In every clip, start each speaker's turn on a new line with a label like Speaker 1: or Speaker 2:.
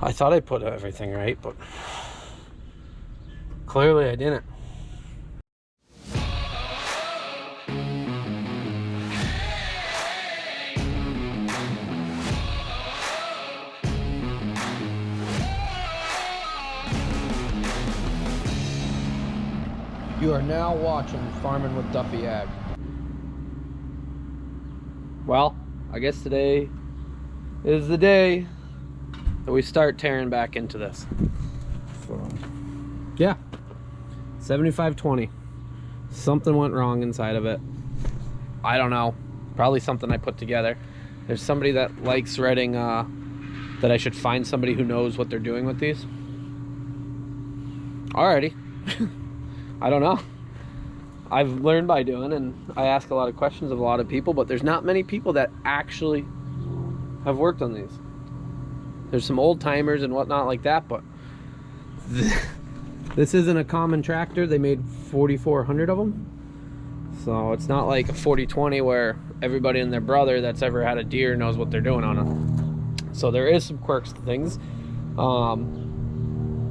Speaker 1: I thought I put everything right, but clearly I didn't. You are now watching Farming with Duffy Ag. Well, I guess today is the day that we start tearing back into this. So, yeah, 7520. Something went wrong inside of it. I don't know. Probably something I put together. There's somebody that likes writing that I should find somebody who knows what they're doing with these. Alrighty. I don't know. I've learned by doing, and I ask a lot of questions of a lot of people, but there's not many people that actually have worked on these. There's some old timers and whatnot like that, but this isn't a common tractor. They made 4,400 of them. So it's not like a 4020 where everybody and their brother that's ever had a Deere knows what they're doing on them. So there is some quirks to things.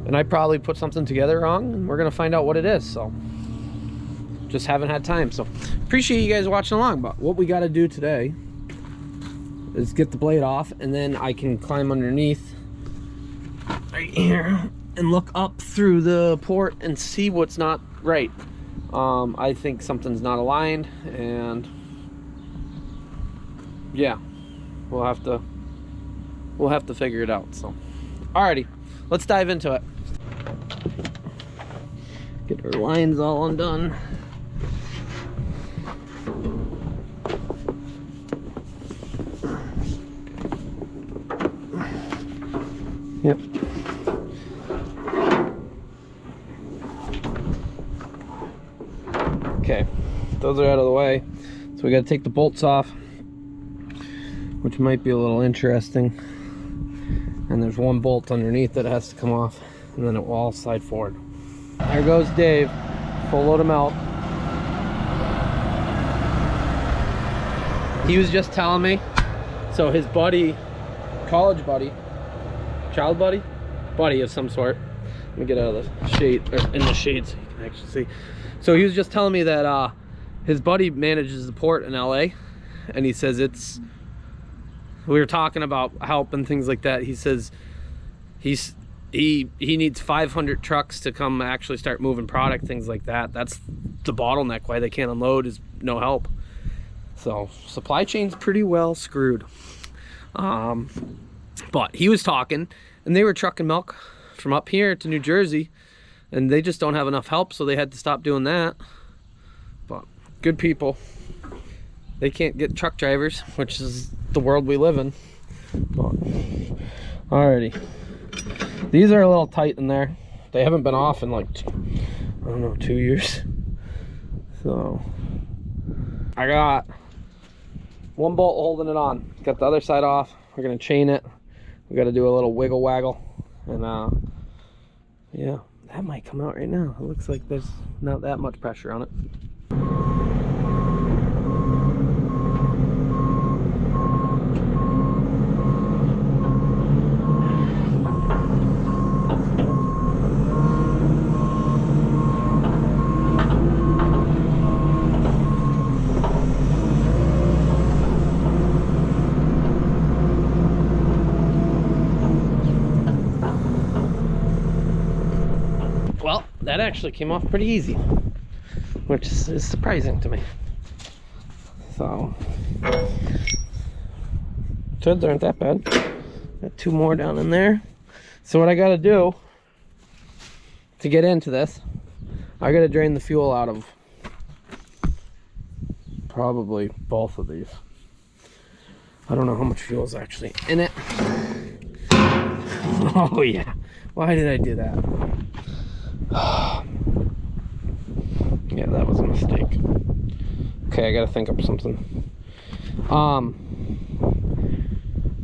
Speaker 1: And I probably put something together wrong, and we're gonna find out what it is. So just haven't had time. So appreciate you guys watching along. But what we got to do today is get the blade off, and then I can climb underneath right here and look up through the port and see what's not right. I think something's not aligned, and yeah, we'll have to figure it out. So alrighty, let's dive into it. Get our lines all undone. Yep. Okay, those are out of the way. So we got to take the bolts off, which might be a little interesting. And there's one bolt underneath that has to come off, and then it will all slide forward. There goes Dave, full load of milk. He was just telling me, so his buddy, college buddy, child buddy of some sort. Let me get out of the shade, or in the shade so you can actually see. So he was just telling me that his buddy manages the port in LA, and he says we were talking about help and things like that. He says he needs 500 trucks to come actually start moving product, things like that. That's the bottleneck why they can't unload, is no help. So supply chain's pretty well screwed. But he was talking, and they were trucking milk from up here to New Jersey, and they just don't have enough help, so they had to stop doing that. But good people, they can't get truck drivers, which is the world we live in. But alrighty, these are a little tight in there. They haven't been off in like, I don't know, 2 years. So I got one bolt holding it on, got the other side off. We're gonna chain it. We got to do a little wiggle waggle, and yeah, that might come out right now. It looks like there's not that much pressure on it. Well, that actually came off pretty easy, which is surprising to me. So, threads aren't that bad. Got two more down in there. So what I gotta do to get into this, I gotta drain the fuel out of probably both of these. I don't know how much fuel is actually in it. Oh yeah, why did I do that? Yeah, that was a mistake. Okay, I gotta think up something.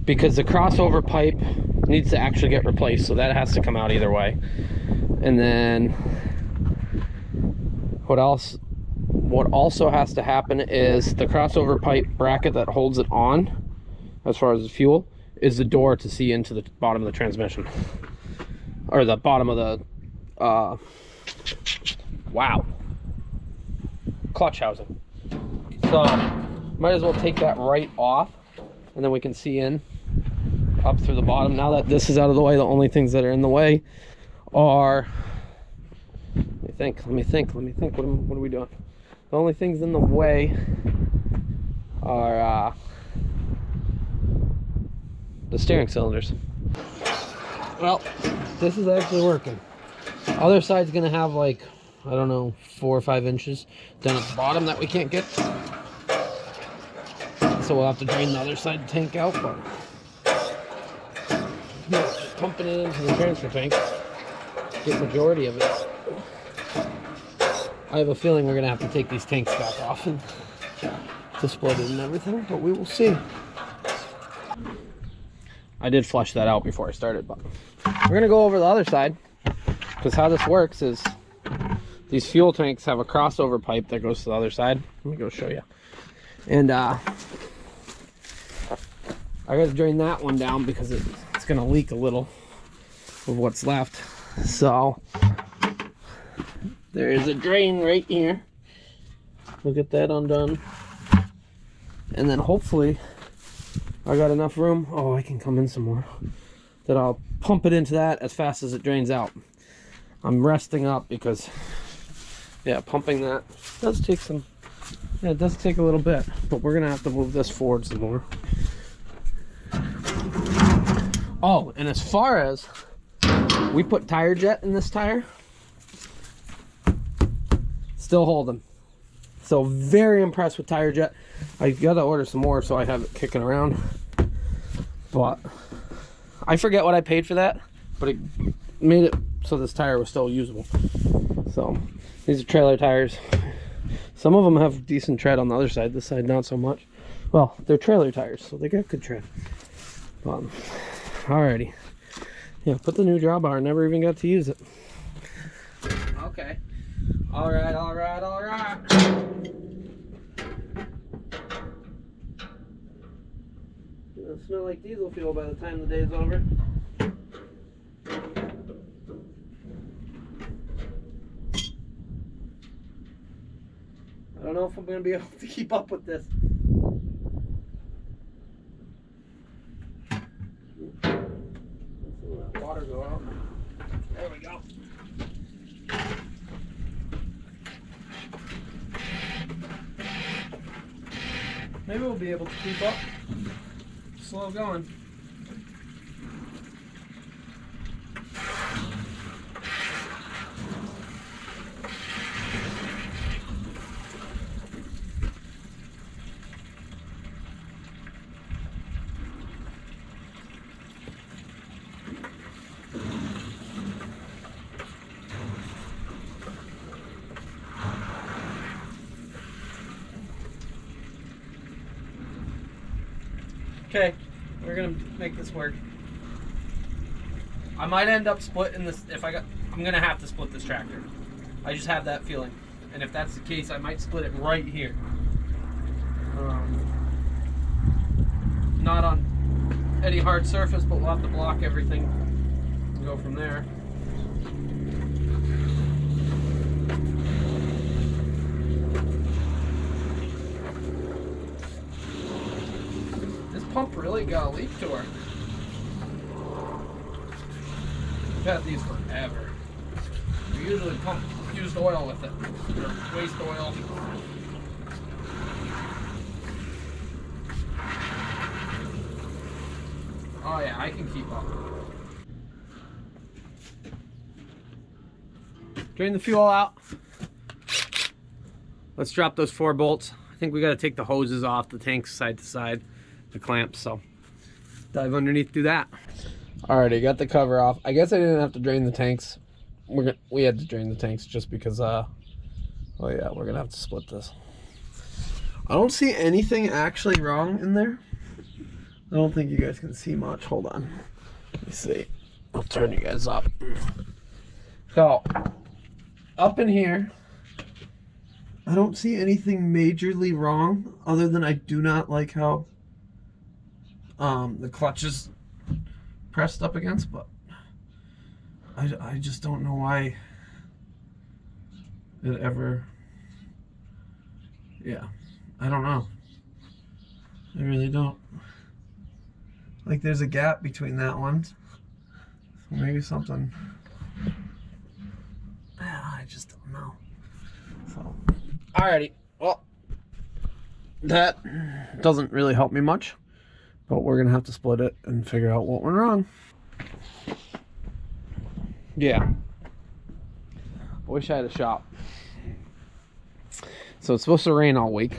Speaker 1: Because the crossover pipe needs to actually get replaced, so that has to come out either way. And then what also has to happen is the crossover pipe bracket that holds it on, as far as the fuel, is the door to see into the bottom of the transmission, or the bottom of the wow, clutch housing. So might as well take that right off, and then we can see in up through the bottom. Now that this is out of the way, the only things that are in the way are, let me think. What are we doing? The only things in the way are the steering cylinders. Well, this is actually working. Other side's gonna have like, I don't know, 4 or 5 inches down at the bottom that we can't get. So we'll have to drain the other side tank out, but just pumping it into the transfer tank, get majority of it. I have a feeling we're gonna have to take these tanks back off and to split it and everything, but we will see. I did flush that out before I started, but we're gonna go over the other side, because how this works is these fuel tanks have a crossover pipe that goes to the other side. Let me go show you. And I gotta drain that one down because it's gonna leak a little of what's left. So there is a drain right here. We'll get that undone, and then hopefully I got enough room. Oh, I can come in some more. That I'll pump it into that as fast as it drains out. I'm resting up because, yeah, pumping that does take some. Yeah, it does take a little bit, but we're gonna have to move this forward some more. Oh, and as far as we put tire jet in this tire, still holding. So very impressed with tire jet. I gotta order some more so I have it kicking around. But I forget what I paid for that, but it made it so this tire was still usable. So these are trailer tires. Some of them have decent tread on the other side. This side not so much. Well, they're trailer tires, so they got good tread. But alrighty. Yeah, put the new drawbar. Never even got to use it. Okay. Alright. It'll smell like diesel fuel by the time the day's over. I don't know if I'm going to be able to keep up with this. Let that water go out. There we go. Maybe we'll be able to keep up. Slow going. Okay, we're gonna make this work. I might end up splitting this I'm gonna have to split this tractor. I just have that feeling. And if that's the case, I might split it right here. Not on any hard surface, but we'll have to block everything and go from there. Pump really got a leak to her. We've had these forever. We usually pump used oil with it, or waste oil. Oh yeah, I can keep up. Drain the fuel out. Let's drop those 4 bolts. I think we got to take the hoses off the tanks side to side. The clamps, so dive underneath, do that. Alrighty, got the cover off. I guess I didn't have to drain the tanks. We had to drain the tanks just because oh yeah, we're gonna have to split this. I don't see anything actually wrong in there. I don't think you guys can see much. Hold on, let me see. I'll turn you guys up. So up in here, I don't see anything majorly wrong, other than I do not like how the clutch is pressed up against, but I just don't know why it ever, yeah, I don't know. I really don't. Like there's a gap between that one. So maybe something, I just don't know. So, alrighty, well, that doesn't really help me much, but we're gonna have to split it and figure out what went wrong. Yeah, I wish I had a shop. So it's supposed to rain all week,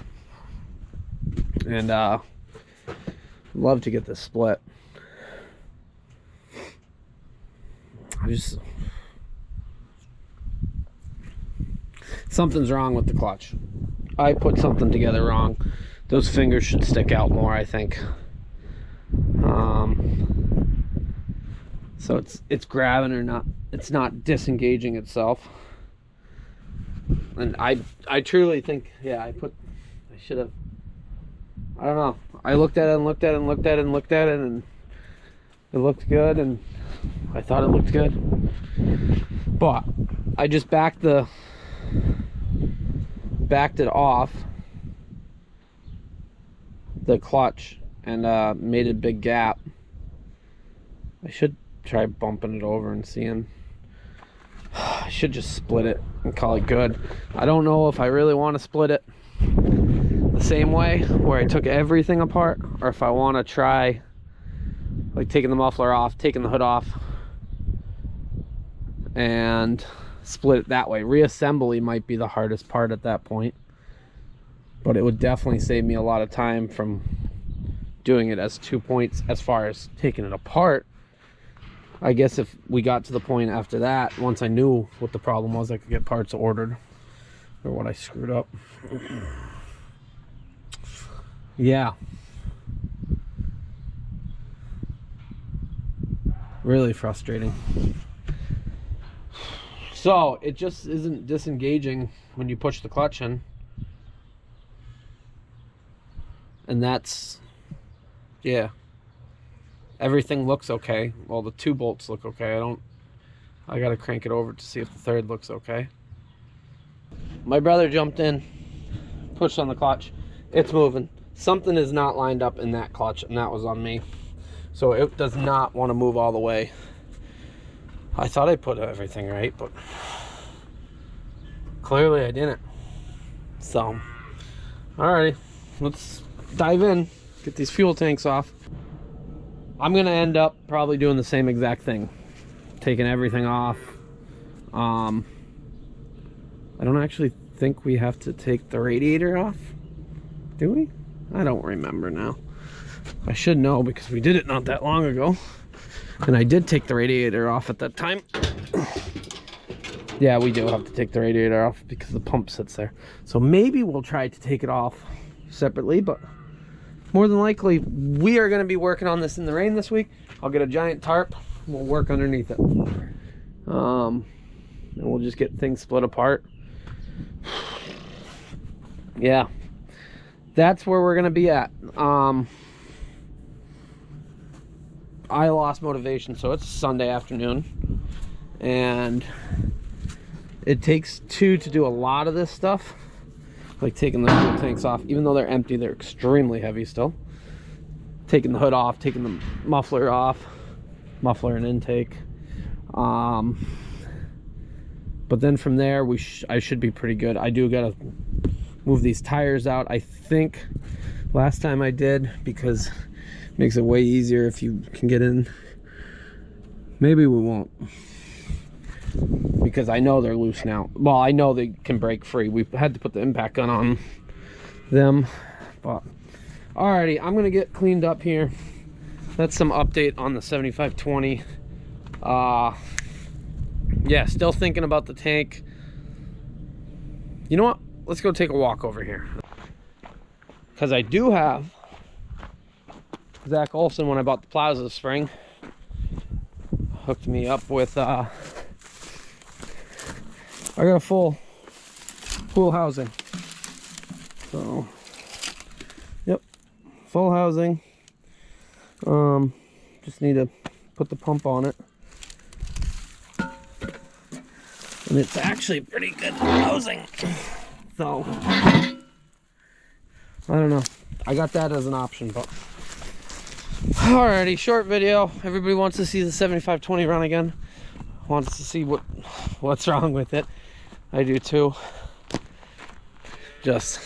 Speaker 1: and love to get this split. Something's wrong with the clutch. I put something together wrong. Those fingers should stick out more, I think. So it's grabbing or not. It's not disengaging itself. And I truly think, yeah, I should have. I don't know. I looked at it and looked at it and looked at it and looked at it, and it looked good, and I thought it looked good. But I just backed it off the clutch and made a big gap. I should try bumping it over and seeing. I should just split it and call it good. I don't know if I really want to split it the same way where I took everything apart, or if I want to try like taking the muffler off, taking the hood off, and split it that way. Reassembly might be the hardest part at that point, but it would definitely save me a lot of time from doing it as 2 points. As far as taking it apart, I guess if we got to the point after that, once I knew what the problem was, I could get parts ordered, or what I screwed up. Yeah, really frustrating. So it just isn't disengaging when you push the clutch in, and that's, yeah, everything looks okay. Well, the 2 bolts look okay. I gotta crank it over to see if the 3rd looks okay. My brother jumped in, pushed on the clutch. It's moving. Something is not lined up in that clutch, and that was on me. So it does not want to move all the way. I thought I put everything right, but clearly I didn't. So, alrighty, let's dive in, get these fuel tanks off. I'm gonna end up probably doing the same exact thing, taking everything off. I don't actually think we have to take the radiator off, do we? I don't remember now. I should know because we did it not that long ago, and I did take the radiator off at that time. Yeah, we do have to take the radiator off because the pump sits there. So maybe we'll try to take it off separately, but more than likely we are going to be working on this in the rain this week. I'll get a giant tarp, we'll work underneath it, and we'll just get things split apart. Yeah, that's where we're going to be at. I lost motivation, so it's Sunday afternoon, and it takes 2 to do a lot of this stuff, like taking the fuel tanks off. Even though they're empty, they're extremely heavy still. Taking the hood off, taking the muffler off, muffler and intake. But then from there, I should be pretty good. I do gotta move these tires out, I think. Last time I did, because it makes it way easier if you can get in. Maybe we won't, because I know they're loose now. Well, I know they can break free. We had to put the impact gun on them, but alrighty, I'm gonna get cleaned up here. That's some update on the 7520. Yeah, still thinking about the tank. You know what? Let's go take a walk over here, because I do have Zach Olson, when I bought the plows this spring, hooked me up with I got a full housing. So yep, full housing. Just need to put the pump on it. And it's actually pretty good housing. So, I don't know. I got that as an option, but. Alrighty, short video. Everybody wants to see the 7520 run again. Wants to see what's wrong with it. I do too. Just,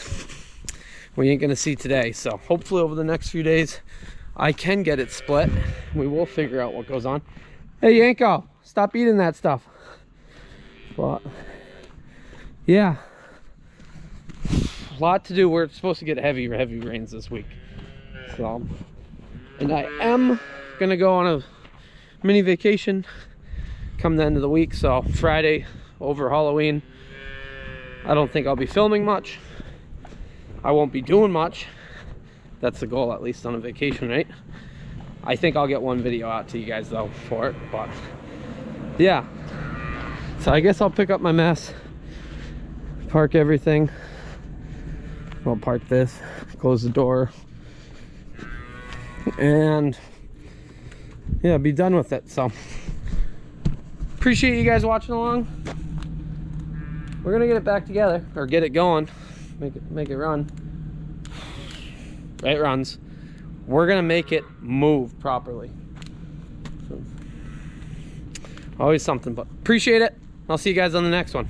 Speaker 1: we ain't gonna see today. So hopefully over the next few days, I can get it split. We will figure out what goes on. Hey Yanko, stop eating that stuff. But yeah, a lot to do. We're supposed to get heavy rains this week. So, and I am gonna go on a mini vacation come the end of the week. So Friday over Halloween, I don't think I'll be filming much. I won't be doing much. That's the goal, at least on a vacation, right? I think I'll get one video out to you guys though for it, but yeah. So I guess I'll pick up my mess, park everything. I'll park this, close the door, and yeah, be done with it. So appreciate you guys watching along. We're gonna get it back together, or get it going, make it run. It runs. We're gonna make it move properly. So, always something, but appreciate it. I'll see you guys on the next one.